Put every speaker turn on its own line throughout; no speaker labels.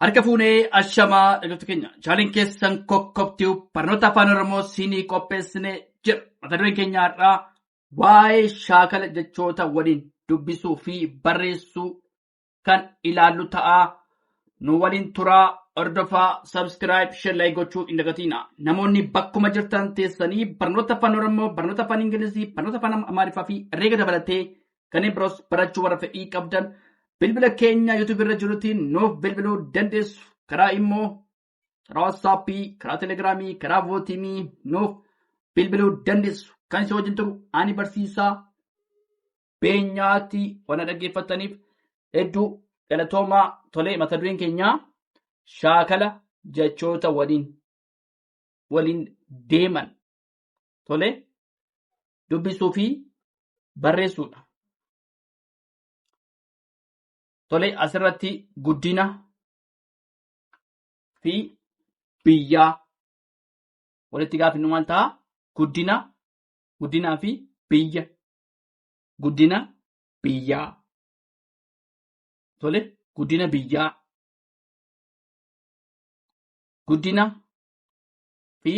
Harka fuunee ashamaa dhaggeeffattoota keenya chaaliin keessan kokkobtuu barnoota afaan Oromoo siinii qopheessinee jira. Mata dureen keenya har'aa waa'ee shaakala jechoota waliin dubbisuu fi barreessuu kan ilaallu ta'aa. Nu waliin turaa, hordofaa, subscribe, share, like gochuu hin dagatiina. Namoonni bakkuma jirtan teessanii barnoota afaan Oromoo, barnoota afaan Ingilizii, barnoota afaan Amaariffaa fi herreega dabalatee kanneen biroos barachuu warra fedhii qabdan bilbila keenya YouTube irra jirutiin nuuf bilbiluu dandeessu. Karaa immoo karaa WhatsAppii, karaa Telegiraamii, karaa Vootimii nuuf bilbiluu dandeessu. Kan isin wajjin turu ani barsiisaa beenyaatti waan dhaggeeffataniif hedduu galatoomaa. Tolee, mata dureen keenyaa shaakala jechoota waliin deeman tolee dubbisuu fi barreessuudha. Tolee, asirratti guddina fi biyyaa walitti gaafannu maal ta'a? Guddinaa fi biyya. Guddina biyyaa. Tolee, guddina biyyaa. Guddina fi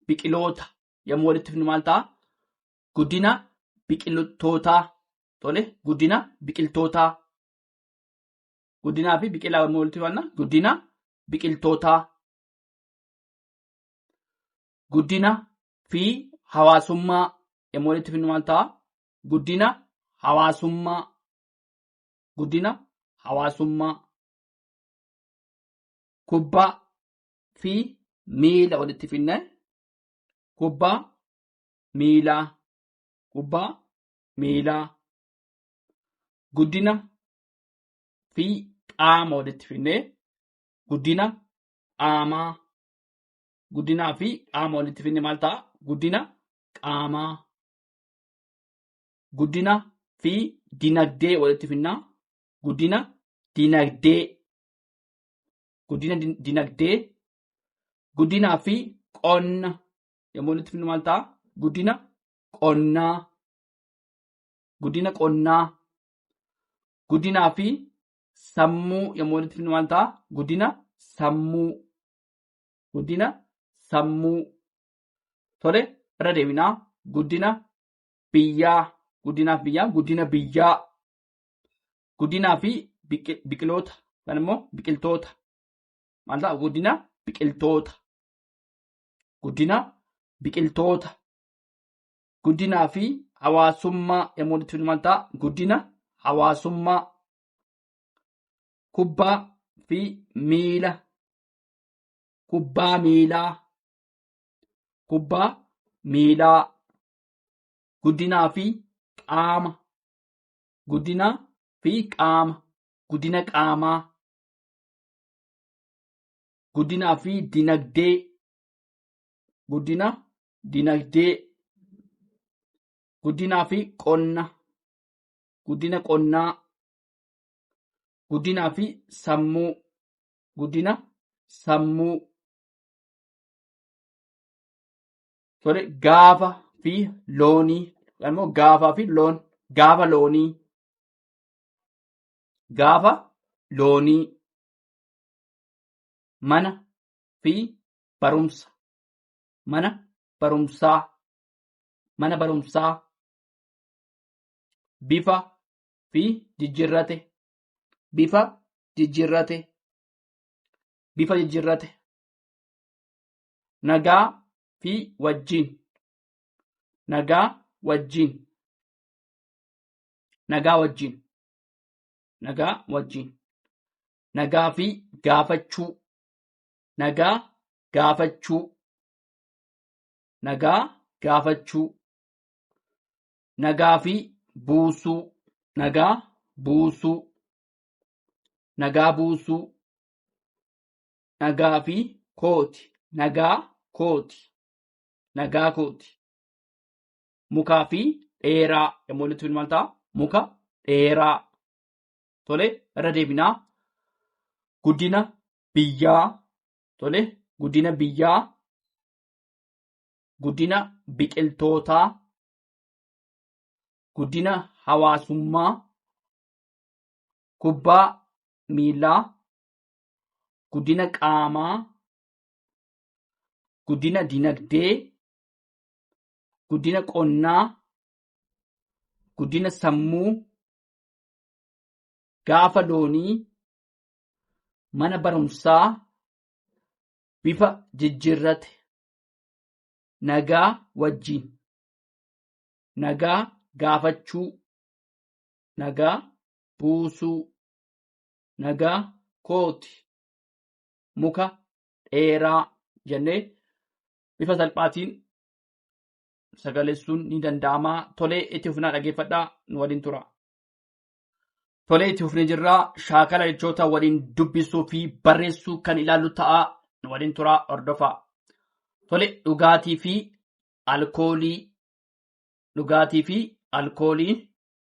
biqiloota yommuu walitti fidnu maal ta'a? Guddina biqiltootaa. Tolee, guddina biqiltootaa. Guddinaa fi biqilaa yommuu walitti fidnu guddina biqiltootaa. Guddina fi hawaasummaa yommuu walitti fidnu maal ta'a? Guddina hawaasummaa. Guddina hawaasummaa. Kubbaa fi miila walitti fidne kubbaa miilaa. Kubbaa miilaa. Guddina fi qaama walitti fidne guddina qaamaa. Guddinaa fi qaama walitti fidne maal ta'a? Guddina qaamaa. Guddina fi dinagdee walitti fidna guddina dinagdee. Guddina dinagdee. Guddinaa fi qonna yommuu walitti fidnu maal ta'a? Guddina qonnaa. Guddina qonnaa. Guddinaa fi sammuu yommuu walitti fidnu maal ta'a? Guddina sammuu. Guddina sammuu. Tole, irra deebinaa. Guddina biyyaa. Guddinaaf biyyaa. Guddina biyyaa. Guddinaa fi biqiloota kan immoo biqiltoota. Maal ta'a? Guddina biqiltoota. Guddina biqiltoota. Guddinaa fi hawaasummaa yommuu walitti fidnu maal ta'a? Guddina hawaasummaa. Kubbaa fi miila. Kubbaa miilaa. Kubbaa miilaa. Guddinaa fi qaama. Guddinaa fi qaama. Guddina qaamaa. Guddinaa fi dinagdee. Guddina dinagdee. Guddinaa fi qonna. Guddina qonnaa. Guddinaa fi sammuu. Guddina sammuu. Tole, gaafa fi loonii. Immoo gaafaa fi loon. Gaafa loonii. Gaafa loonii. Mana fi barumsa. Mana barumsaa. Mana barumsaa. Bifa fi jijjiirrate. Bifa jijjiirrate. Bifa jijjiirrate. Nagaa fi wajjin. Nagaa wajjin. Nagaa wajjin. Nagaa wajjin. Nagaa fi gaafachuu. Nagaa gaafachuu. Nagaa gaafachuu. Nagaa fi buusuu. Nagaa buusuu. Nagaa buusuu. Nagaa fi kooti. Nagaa kooti. Nagaa kooti. Mukaa fi dheeraa yommuu walitti fidnu maal ta'a? Muka dheeraa. Tole, irra deebinaa. Guddina biyyaa. Tole, guddina biyyaa. Guddina biqiltootaa. Guddina hawaasummaa. Kubbaa miilaa. guddina qaamaa, guddina dinagdee, guddina qonnaa, guddina sammuu, gaafa loonii, mana barumsaa, bifa jijjiirrate, nagaa wajjin, nagaa gaafachuu, nagaa buusuu, nagaa kooti, muka dheeraa jennee bifa salphaatiin sagalessuun ni danda'ama. Tolee, itti fufnaa dhaggeeffadhaa, nu waliin tura. Tolee, itti fufnee jirraa shaakala jechoota waliin dubbisuu fi barreessuu kan ilaallu ta'a. Nu waliin tura, hordofaa. Tolee, dhugaatii fi alkoolii, dhugaatii fi alkoolii,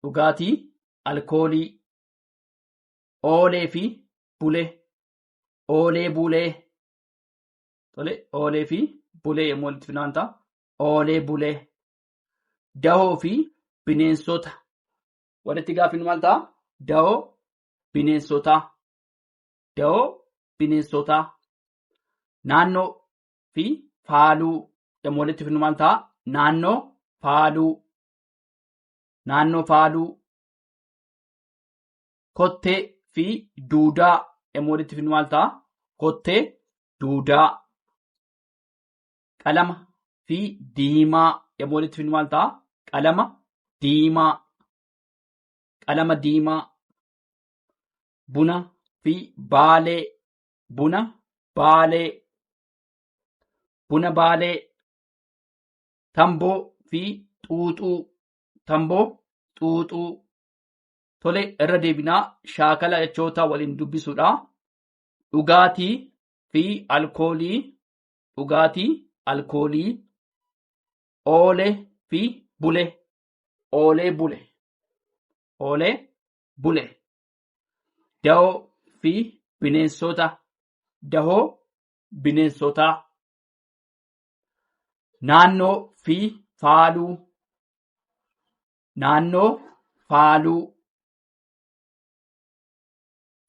dhugaatii, alkoolii, oolee fi bulee, oolee bulee. Tolee, oolee fi bulee yommuu walitti fidnaan ta'a. Oolee bulee, dahoo fi bineensota. Walitti gaaffiin maal ta'a? Dahoo bineensotaa, dahoo bineensotaa. Naannoo fi faaluu yommuu walitti fidnu maal ta'a? Naannoo faaluu, naannoo faaluu. Kottee fi duudaa yommuu walitti fidnu maal ta'a? Kottee duudaa. Qalama fi diimaa yommuu walitti fidnu maal ta'a? Qalama diimaa, qalama diimaa. Buna fi baalee, buna baalee, buna baalee. Tamboo fi xuuxuu, tamboo xuuxuu. Tolee, irra deebinaa shaakala jechoota waliin dubbisuudha. Dhugaatii fi alkoolii, dhugaatii, alkoolii. Oolee fi bulee, oolee bulee, oolee bulee. Dahoo fi bineensota, dahoo bineensotaa. Naannoo fi faaluu, naannoo faaluu.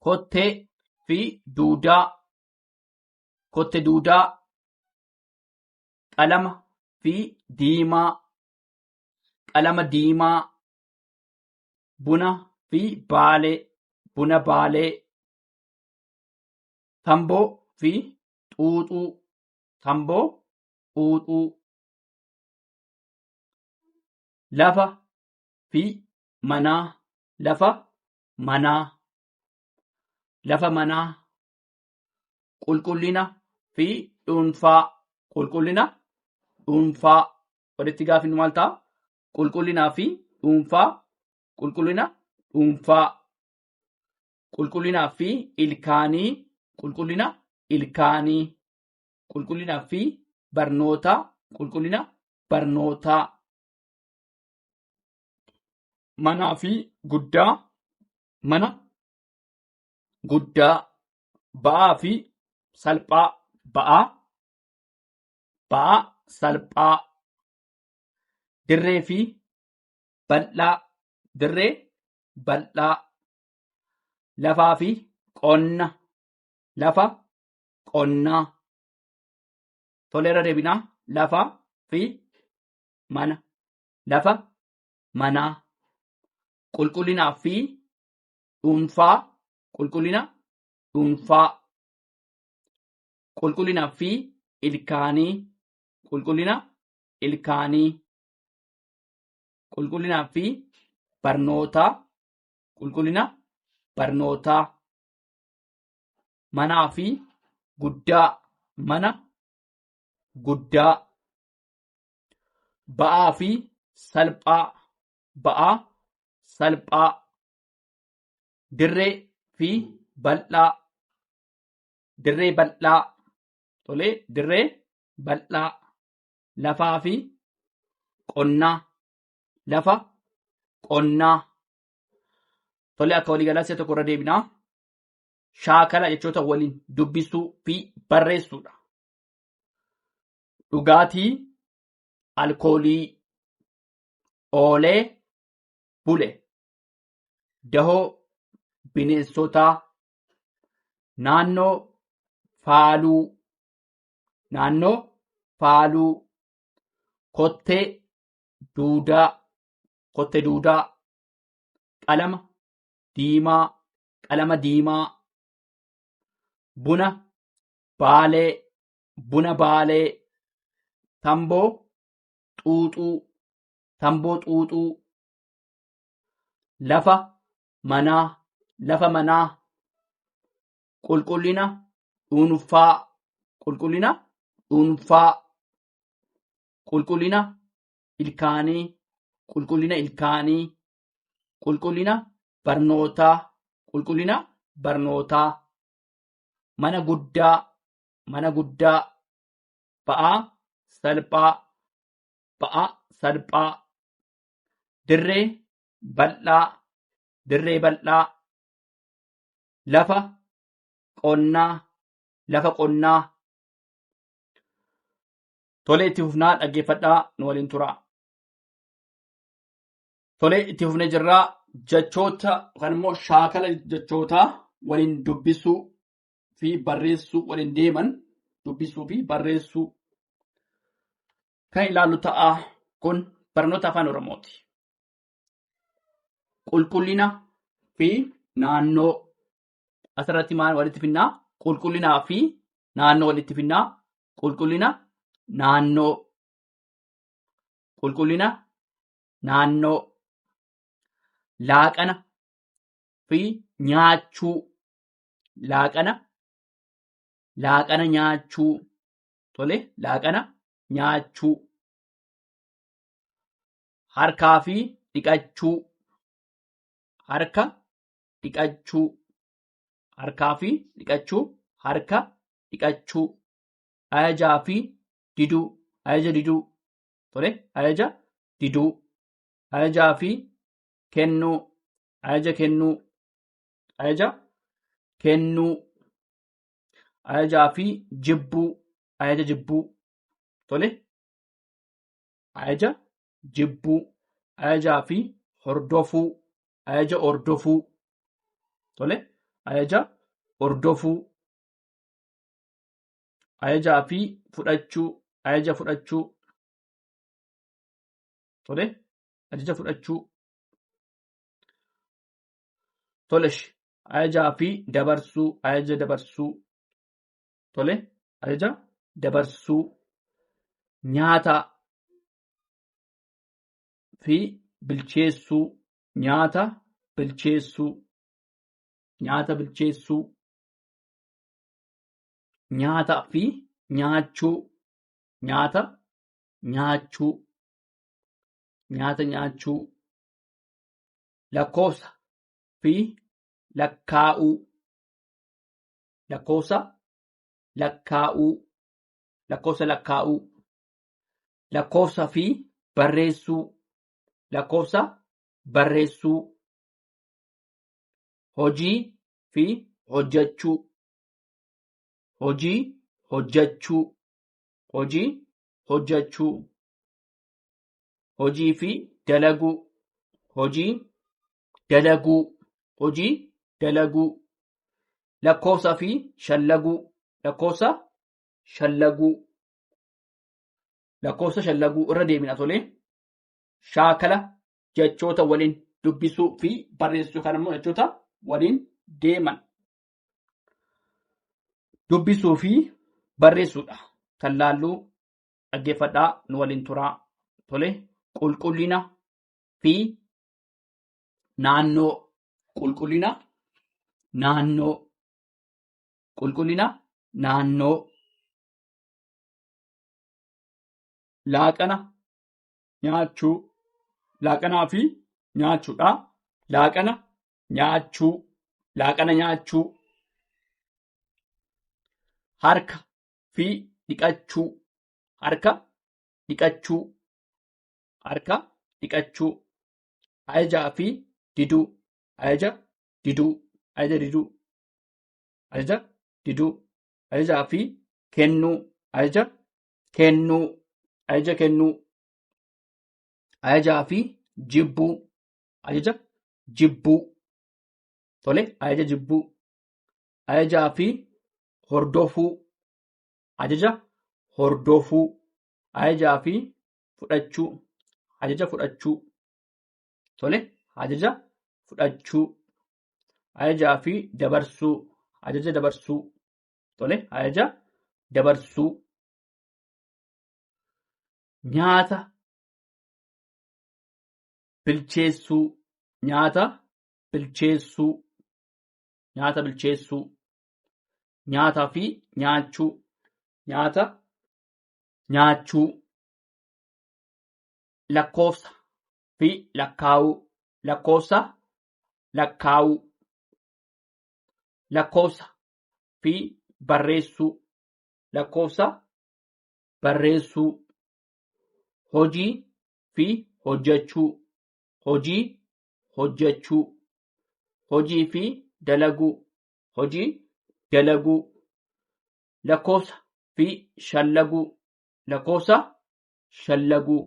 Kottee fi duudaa, kottee duudaa. Qalama fi diimaa, qalama diimaa. Buna fi baalee, buna baalee. Tamboo fi xuuxuu, tamboo xuuxuu. Lafa fi manaa, lafa manaa, lafa manaa. Qulqullina fi dhuunfaa, qulqullina dhuunfaa. Walitti gaaffiin maal ta'a? Qulqullinaa fi dhuunfaa, qulqullina dhuunfaa. Qulqullinaa fi ilkaanii, qulqullina ilkaanii. Qulqullinaa fi barnootaa, qulqullina barnootaa. Manaa fi guddaa, mana guddaa. Ba'aa fi salphaa, ba'aa, ba'aa salphaa. Dirree fi bal'aa, dirree bal'aa. Lafaa fi qonna, lafa qonnaa. Tolee, irra deebinaa lafaa fi mana, lafa manaa. Qulqullinaa fi dhuunfaa, qulqullina dhuunfaa. Qulqullinaa fi ilkaanii, qulqullina ilkaanii. Qulqullinaa fi barnootaa, qulqullina barnootaa. Manaa fi guddaa, mana guddaa. Ba'aa fi salphaa, ba'aa salphaa. Dirree fi bal'aa, dirree bal'aa. Tolee, dirree bal'aa. Lafaa fi qonnaa, lafa qonnaa. Tolee, akka waliigalaa si'a tokko irra deebinaa. Shaakala jechoota waliin dubbisuu fi barreessuudha. Dhugaatii, alkoolii. Oolee bule. Dahoo bineensotaa. Naannoo faaluu, naannoo faaluu, kottee duudaa, kottee duudaa, qalama diimaa, qalama diimaa, buna baalee, buna baalee, tamboo xuuxuu, tamboo xuuxuu, lafa manaa, lafa manaa, qulqullina dhuunfaa, qulqullina dhuunfaa, qulqullina ilkaanii, qulqullina ilkaanii, qulqullina barnootaa, qulqullina barnootaa, mana guddaa, mana guddaa, ba'aa salphaa, ba'aa salphaa, dirree bal'aa, dirree bal'aa, lafa qonnaa, lafa qonnaa. Tolee, itti fufnaa, dhaggeeffadhaa, nu waliin turaa. Tolee, itti fufnee jirraa jechoota yookaan immoo shaakala jechootaa waliin dubbisuu fi barreessuu waliin deeman dubbisuu fi barreessuu kan ilaallu ta'a. Kun barnoota afaan Oromooti. Qulqullina fi naannoo. Asirratti maal walitti finnaa? Qulqullinaa fi naannoo walitti finnaa. Qulqullina naannoo. Qulqullina naannoo. Laaqana fi nyaachuu. Laaqana. Laaqana nyaachuu. Tole, laaqana nyaachuu. Harkaa fi dhiqachuu. Harka dhiqachuu. Harkaa fi dhiqachuu. Harka dhiqachuu. Ajajaa fi diduu. Ajaja diduu. Tole, ajaja diduu. Ajajaa fi kennuu. Ajaja kennuu. Ajaja kennuu. Ajajaa fi jibbuu. Ajaja jibbuu. Tole, ajaja jibbuu. Ajajaa fi hordofuu. Ajaja hordofuu. Tole, ajaja hordofuu. Ajajaa fi fudhachuu. Ajaja fudhachuu. Tole, ajaja fudhachuu. Tolesh, ajajaa fi dabarsuu. Ajaja dabarsuu. Tole, ajaja dabarsuu. Nyaata fi bilcheessuu. Nyaata bilcheessuu. Nyaata bilcheessuu. Nyaata fi nyaachuu. Nyaata nyaachuu. Nyaata nyaachuu. Lakkoofsa fi lakkaa'uu. Lakkoofsa lakkaa'uu. Lakkoofsa lakkaa'uu. Lakkoofsa fi barreessuu. Lakkoofsa barreessuu. Hojii fi hojjechuu. Hojii hojjechuu. Hojii hojjechuu. Hojii fi dalaguu. Hojii dalaguu. Hojii dalaguu. Lakkoofsa fi shallaguu. Lakkoofsa shallaguu. Lakkoofsa shallaguu irra deemina tolee. Shaakala jechoota waliin dubbisuu fi barreessuu kan immoo jechoota waliin deeman. Dubbisuu fi barreessuudha. Kan laalluu dhaggeeffadhaa, nu waliin turaa. Tole, qulqullina fi naannoo. Qulqullina naannoo. Qulqullina naannoo. Laaqana nyaachuu. Laaqanaa fi nyaachuudha. Laaqana nyaachuu. Laaqana nyaachuu. Harka fi dhiqachuu. Harka dhiqachuu. Harka dhiqachuu. Ajajaa fi diduu. Ajaja diduu. Ajaja diduu. Ajaja diduu. Ajajaa fi kennuu. Ajaja kennuu. Ajaja kennuu. Ajajaa fi jibbuu. Ajaja jibbuu. Tole, ajaja jibbuu. Ajajaa fi hordofuu, ajaja hordofuu, ajajaa fi fudhachuu, ajaja fudhachuu. Tole, ajaja fudhachuu, ajajaa fi dabarsuu, ajaja dabarsuu. Tole, ajaja dabarsuu. Nyaata bilcheessuu, nyaata bilcheessuu, nyaata bilcheessuu. Nyaataa fi nyaachuu, nyaata nyaachuu. Lakkoofsa fi lakkaa'uu, lakkoofsa lakkaa'uu. Lakkoofsa fi barreessuu, lakkoofsa barreessuu. Hojii fi hojjechuu, hojii hojjechuu. Hojii fi dalaguu, hojii dalaguu. Lakkoofsa fi shallaguu, lakkoofsa shallaguu.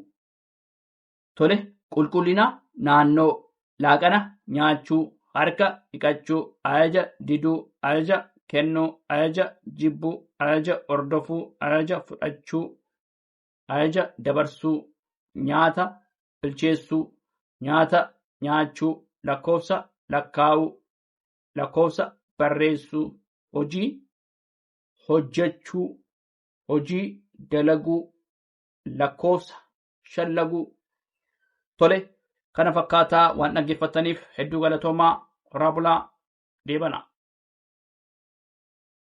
Tole, qulqullina naannoo, laaqana nyaachuu, harka dhiqachuu, ajaja diduu, ajaja kennuu, ajaja jibbuu, ajaja hordofuu, ajaja fudhachuu, ajaja dabarsuu, nyaata bilcheessuu, nyaata nyaachuu, lakkoofsa lakkaa'uu, lakkoofsa barreessuu, hojii hojjechuu, hojii dalaguu, lakkoofsa shallaguu. Tole, kana fakkaataa waan dhaggeeffataniif hedduu galatoomaa. Horaa bulaa. Deebanaa.